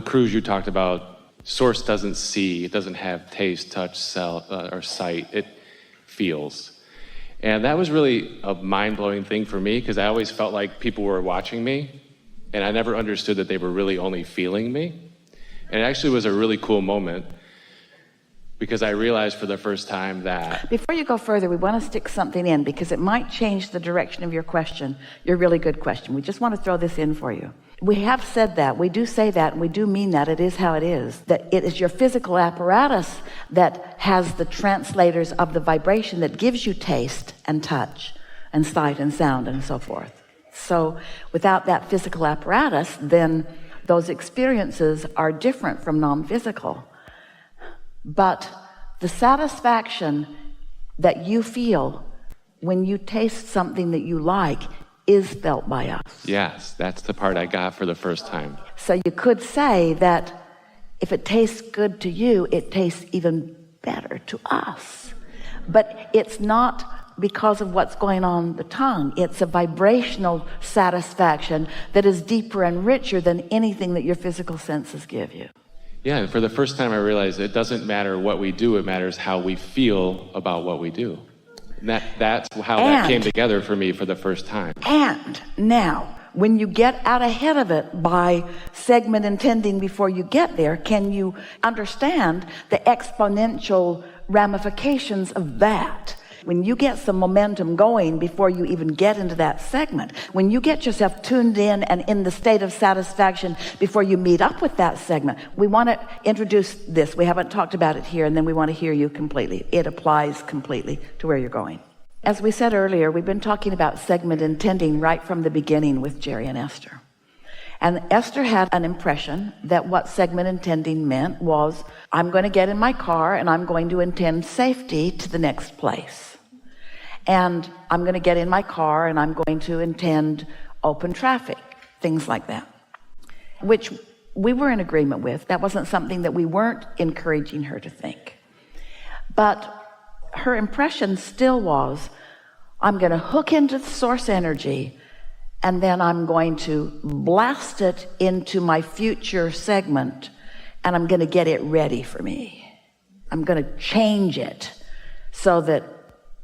cruise you talked about, source doesn't see, it doesn't have taste, touch, smell, or sight, it feels. And that was really a mind-blowing thing for me, because I always felt like people were watching me, and I never understood that they were really only feeling me. And it actually was a really cool moment, because I realized for the first time that... Before you go further, we want to stick something in, because it might change the direction of your question, your really good question. We just want to throw this in for you. We have said that, we do say that, and we do mean that. It is how it is. That it is your physical apparatus that has the translators of the vibration that gives you taste and touch and sight and sound and so forth. So without that physical apparatus, then those experiences are different from non-physical. But the satisfaction that you feel when you taste something that you like is felt by us. Yes, that's the part I got for the first time. So you could say that if it tastes good to you, it tastes even better to us. But it's not because of what's going on the tongue. It's a vibrational satisfaction that is deeper and richer than anything that your physical senses give you. Yeah, and for the first time I realized it doesn't matter what we do, it matters how we feel about what we do. And that's how that came together for me for the first time. And now, when you get out ahead of it by segment intending before you get there, can you understand the exponential ramifications of that? When you get some momentum going before you even get into that segment, when you get yourself tuned in and in the state of satisfaction before you meet up with that segment, we want to introduce this. We haven't talked about it here, and then we want to hear you completely. It applies completely to where you're going. As we said earlier, we've been talking about segment intending right from the beginning with Jerry and Esther. And Esther had an impression that what segment intending meant was, I'm going to get in my car and I'm going to intend safety to the next place. And I'm going to get in my car and I'm going to intend open traffic, things like that, which we were in agreement with. That wasn't something that we weren't encouraging her to think. But her impression still was, I'm going to hook into the source energy and then I'm going to blast it into my future segment and I'm going to get it ready for me. I'm going to change it so that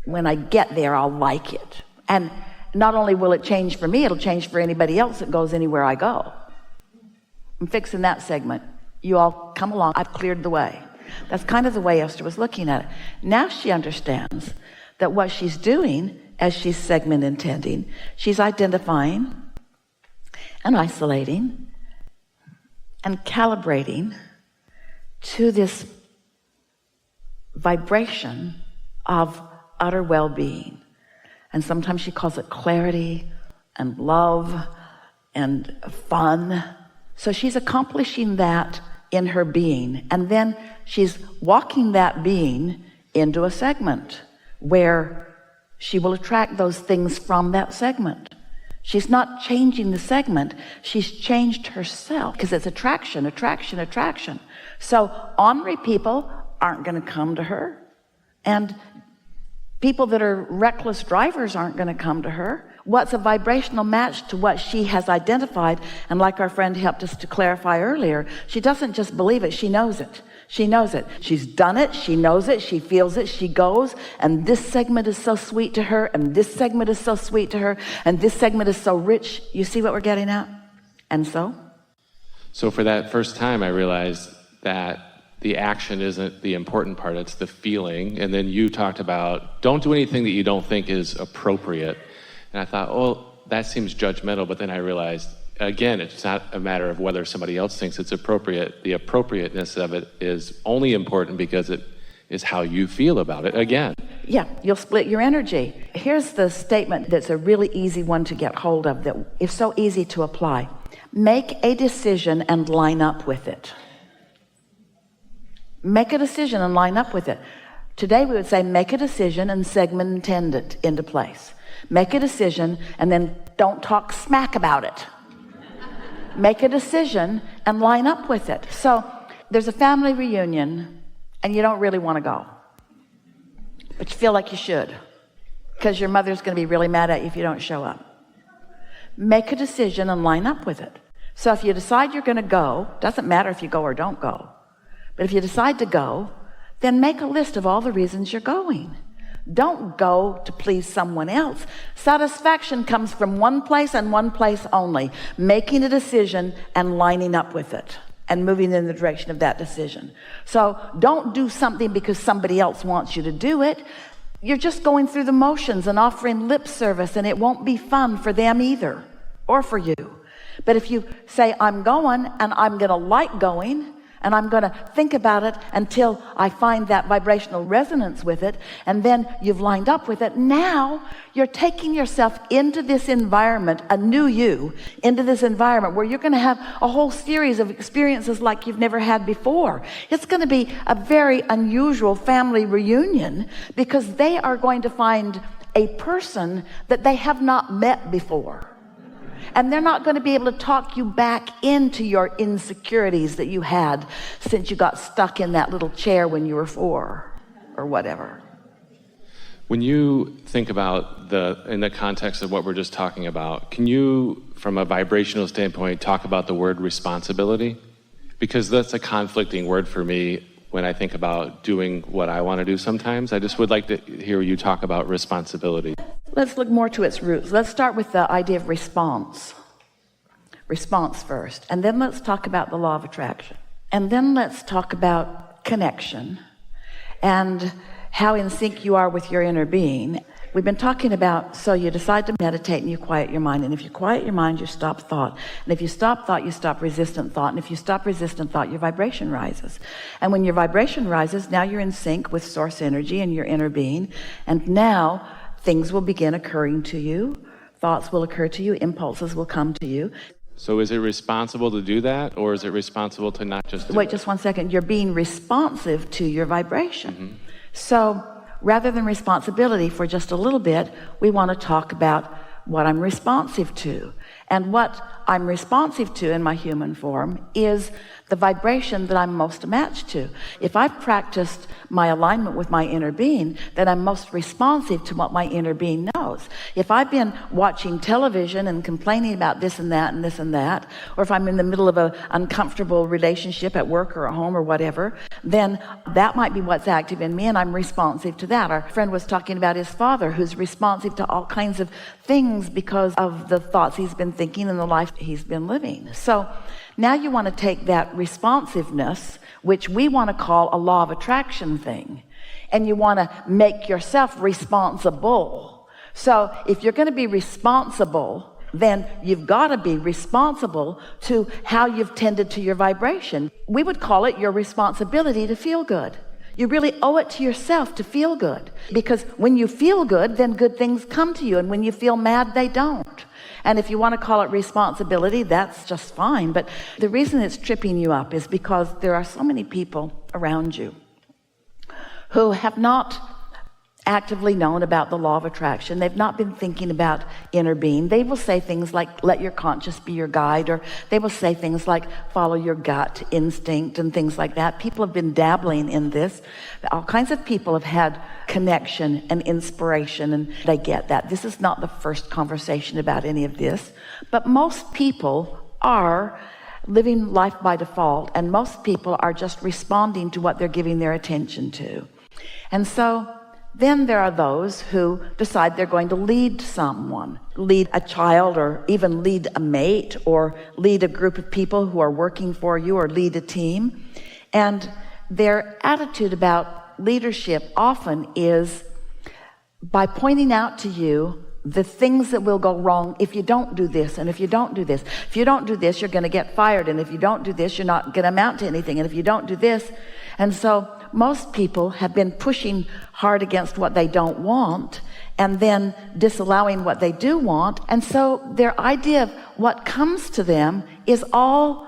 when I get there, I'll like it. And not only will it change for me, it'll change for anybody else that goes anywhere I go. I'm fixing that segment. You all come along. I've cleared the way. That's kind of the way Esther was looking at it. Now she understands that what she's doing as she's segment intending, she's identifying and isolating and calibrating to this vibration of utter well-being. And sometimes she calls it clarity and love and fun. So she's accomplishing that in her being, and then she's walking that being into a segment where she will attract those things from that segment. She's not changing the segment, she's changed herself, because it's attraction, attraction, attraction. So ornery people aren't going to come to her, and people that are reckless drivers aren't going to come to her. What's a vibrational match to what she has identified? And like our friend helped us to clarify earlier, she doesn't just believe it, she knows it. She knows it. She's done it, she knows it, she feels it, she goes, and this segment is so sweet to her, and this segment is so sweet to her, and this segment is so rich. You see what we're getting at? And so for that first time, I realized that the action isn't the important part, it's the feeling. And then you talked about, don't do anything that you don't think is appropriate. And I thought, oh, that seems judgmental. But then I realized, again, it's not a matter of whether somebody else thinks it's appropriate. The appropriateness of it is only important because it is how you feel about it. Again. Yeah, you'll split your energy. Here's the statement that's a really easy one to get hold of, that is so easy to apply. Make a decision and line up with it. Make a decision and line up with it. Today we would say make a decision and segment intend it into place. Make a decision and then don't talk smack about it. Make a decision and line up with it. So there's a family reunion and you don't really want to go, but you feel like you should because your mother's going to be really mad at you if you don't show up. Make a decision and line up with it. So if you decide you're going to go, doesn't matter if you go or don't go, but if you decide to go, then make a list of all the reasons you're going. Don't go to please someone else. Satisfaction comes from one place and one place only: making a decision and lining up with it and moving in the direction of that decision. So don't do something because somebody else wants you to do it. You're just going through the motions and offering lip service, and it won't be fun for them either, or for you. But if you say, I'm going, and I'm going to like going, and I'm going to think about it until I find that vibrational resonance with it, and then you've lined up with it, now you're taking yourself into this environment, a new you, into this environment where you're going to have a whole series of experiences like you've never had before. It's going to be a very unusual family reunion, because they are going to find a person that they have not met before. And they're not going to be able to talk you back into your insecurities that you had since you got stuck in that little chair when you were 4 or whatever. When you think about in the context of what we're just talking about, can you, from a vibrational standpoint, talk about the word responsibility? Because that's a conflicting word for me when I think about doing what I want to do sometimes. I just would like to hear you talk about responsibility. Let's look more to its roots. Let's start with the idea of response. Response first. And then let's talk about the law of attraction. And then let's talk about connection and how in sync you are with your inner being. We've been talking about, so you decide to meditate and you quiet your mind. And if you quiet your mind, you stop thought. And if you stop thought, you stop resistant thought. And if you stop resistant thought, your vibration rises. And when your vibration rises, now you're in sync with source energy and your inner being. And now things will begin occurring to you. Thoughts will occur to you. Impulses will come to you. So is it responsible to do that, or is it responsible to not just do Wait, it? just one second. You're being responsive to your vibration. Mm-hmm. So rather than responsibility, for just a little bit, we want to talk about what I'm responsive to. And what I'm responsive to in my human form is the vibration that I'm most matched to. If I've practiced my alignment with my inner being, then I'm most responsive to what my inner being knows. If I've been watching television and complaining about this and that and this and that, or if I'm in the middle of an uncomfortable relationship at work or at home or whatever, then that might be what's active in me, and I'm responsive to that. Our friend was talking about his father, who's responsive to all kinds of things because of the thoughts he's been thinking and the life he's been living. So now you want to take that responsiveness, which we want to call a law of attraction thing, and you want to make yourself responsible. So if you're going to be responsible, then you've got to be responsible to how you've tended to your vibration. We would call it your responsibility to feel good. You really owe it to yourself to feel good, because when you feel good, then good things come to you, and when you feel mad, they don't. And if you want to call it responsibility, that's just fine. But the reason it's tripping you up is because there are so many people around you who have not actively known about the law of attraction. They've not been thinking about inner being. They will say things like, let your conscience be your guide, or they will say things like, follow your gut instinct and things like that. People have been dabbling in this. All kinds of people have had connection and inspiration, and they get that. This is not the first conversation about any of this, but most people are living life by default, and most people are just responding to what they're giving their attention to. And so then there are those who decide they're going to lead someone, lead a child, or even lead a mate, or lead a group of people who are working for you, or lead a team. And their attitude about leadership often is by pointing out to you the things that will go wrong if you don't do this, and if you don't do this. If you don't do this, you're going to get fired, and if you don't do this, you're not going to amount to anything, and if you don't do this. And so most people have been pushing hard against what they don't want, and then disallowing what they do want. And so their idea of what comes to them is all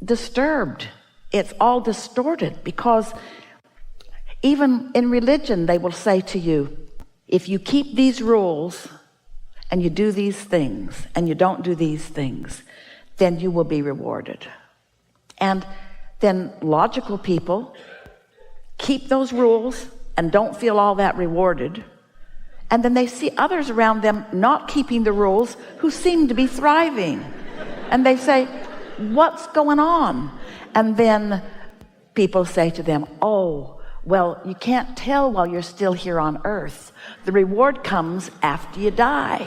disturbed. It's all distorted, because even in religion, they will say to you, if you keep these rules and you do these things and you don't do these things, then you will be rewarded. And then logical people keep those rules and don't feel all that rewarded. And then they see others around them not keeping the rules who seem to be thriving. And they say, what's going on? And then people say to them, oh, well, you can't tell while you're still here on earth. The reward comes after you die.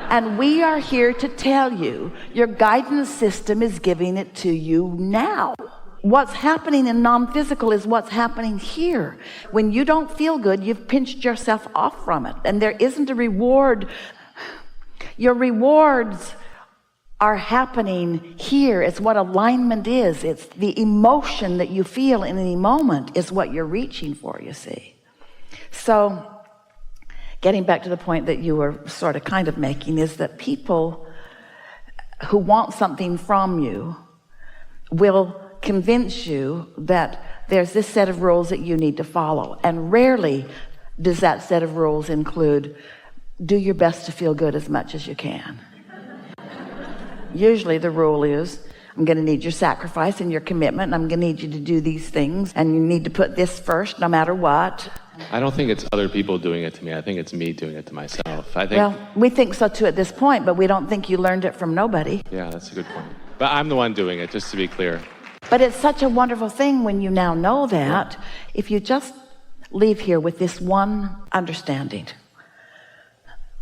And we are here to tell you, your guidance system is giving it to you now. What's happening in non-physical is what's happening here. When you don't feel good, you've pinched yourself off from it. And there isn't a reward. Your rewards are happening here. It's what alignment is. It's the emotion that you feel in any moment is what you're reaching for, you see. So getting back to the point that you were sort of kind of making is that people who want something from you will convince you that there's this set of rules that you need to follow. And rarely does that set of rules include do your best to feel good as much as you can. Usually the rule is, I'm going to need your sacrifice and your commitment, and I'm going to need you to do these things, and you need to put this first no matter what. I don't think it's other people doing it to me. I think it's me doing it to myself. Well, we think so too at this point, but we don't think you learned it from nobody. Yeah, that's a good point. But I'm the one doing it, just to be clear. But it's such a wonderful thing when you now know that. Yeah. If you just leave here with this one understanding.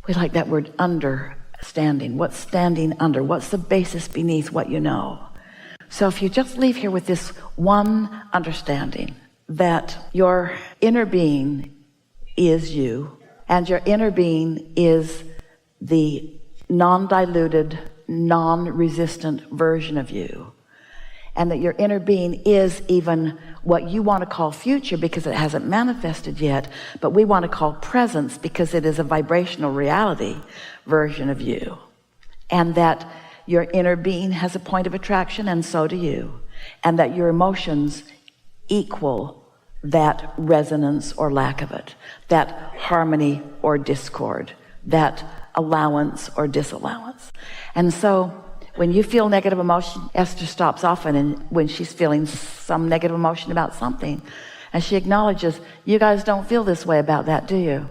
We like that word, understanding. What's standing under? What's the basis beneath what you know? So if you just leave here with this one understanding that your inner being is you, and your inner being is the non-diluted, non-resistant version of you, and that your inner being is even what you want to call future because it hasn't manifested yet, but we want to call presence because it is a vibrational reality version of you, and that your inner being has a point of attraction, and so do you, and that your emotions equal that resonance or lack of it, that harmony or discord, that allowance or disallowance. And so when you feel negative emotion, Esther stops often, and when she's feeling some negative emotion about something, and she acknowledges, you guys don't feel this way about that, do you?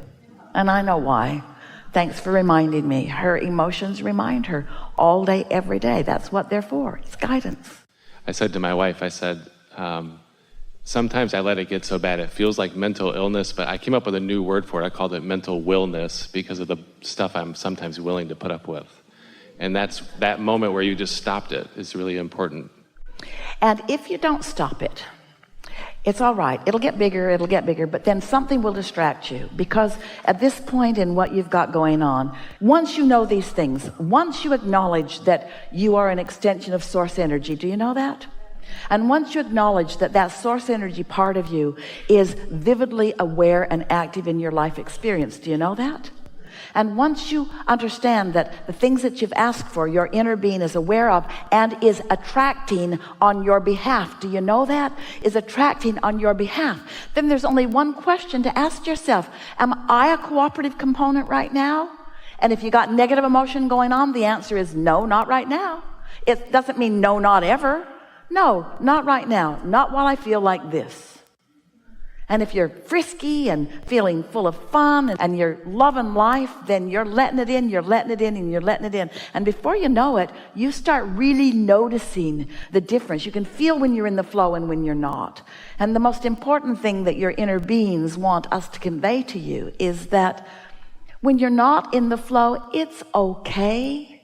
And I know why. Thanks for reminding me. Her emotions remind her all day, every day. That's what they're for. It's guidance. I said to my wife, I said, sometimes I let it get so bad it feels like mental illness, but I came up with a new word for it. I called it mental willness because of the stuff I'm sometimes willing to put up with. And that's that moment where you just stopped it is really important. And if you don't stop it, it's all right. It'll get bigger, but then something will distract you, because at this point in what you've got going on, once you know these things, once you acknowledge that you are an extension of source energy, do you know that? And once you acknowledge that that source energy part of you is vividly aware and active in your life experience, do you know that? And once you understand that the things that you've asked for, your inner being is aware of and is attracting on your behalf, do you know that? Is attracting on your behalf. Then there's only one question to ask yourself. Am I a cooperative component right now? And if you got negative emotion going on, the answer is no, not right now. It doesn't mean no, not ever. No, not right now. Not while I feel like this. And if you're frisky and feeling full of fun and you're loving life, then you're letting it in, you're letting it in, and you're letting it in. And before you know it, you start really noticing the difference. You can feel when you're in the flow and when you're not. And the most important thing that your inner beings want us to convey to you is that when you're not in the flow, it's okay.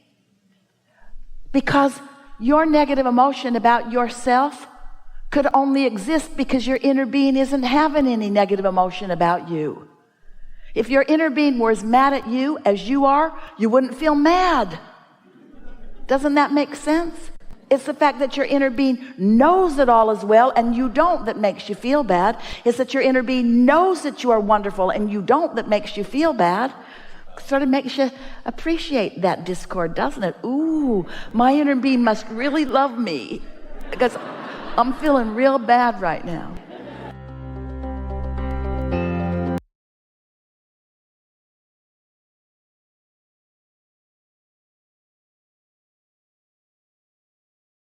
Because your negative emotion about yourself could only exist because your inner being isn't having any negative emotion about you. If your inner being were as mad at you as you are, you wouldn't feel mad. Doesn't that make sense? It's the fact that your inner being knows that all is well and you don't that makes you feel bad. It's that your inner being knows that you are wonderful and you don't that makes you feel bad. Sort of makes you appreciate that discord, doesn't it? Ooh, my inner being must really love me because I'm feeling real bad right now.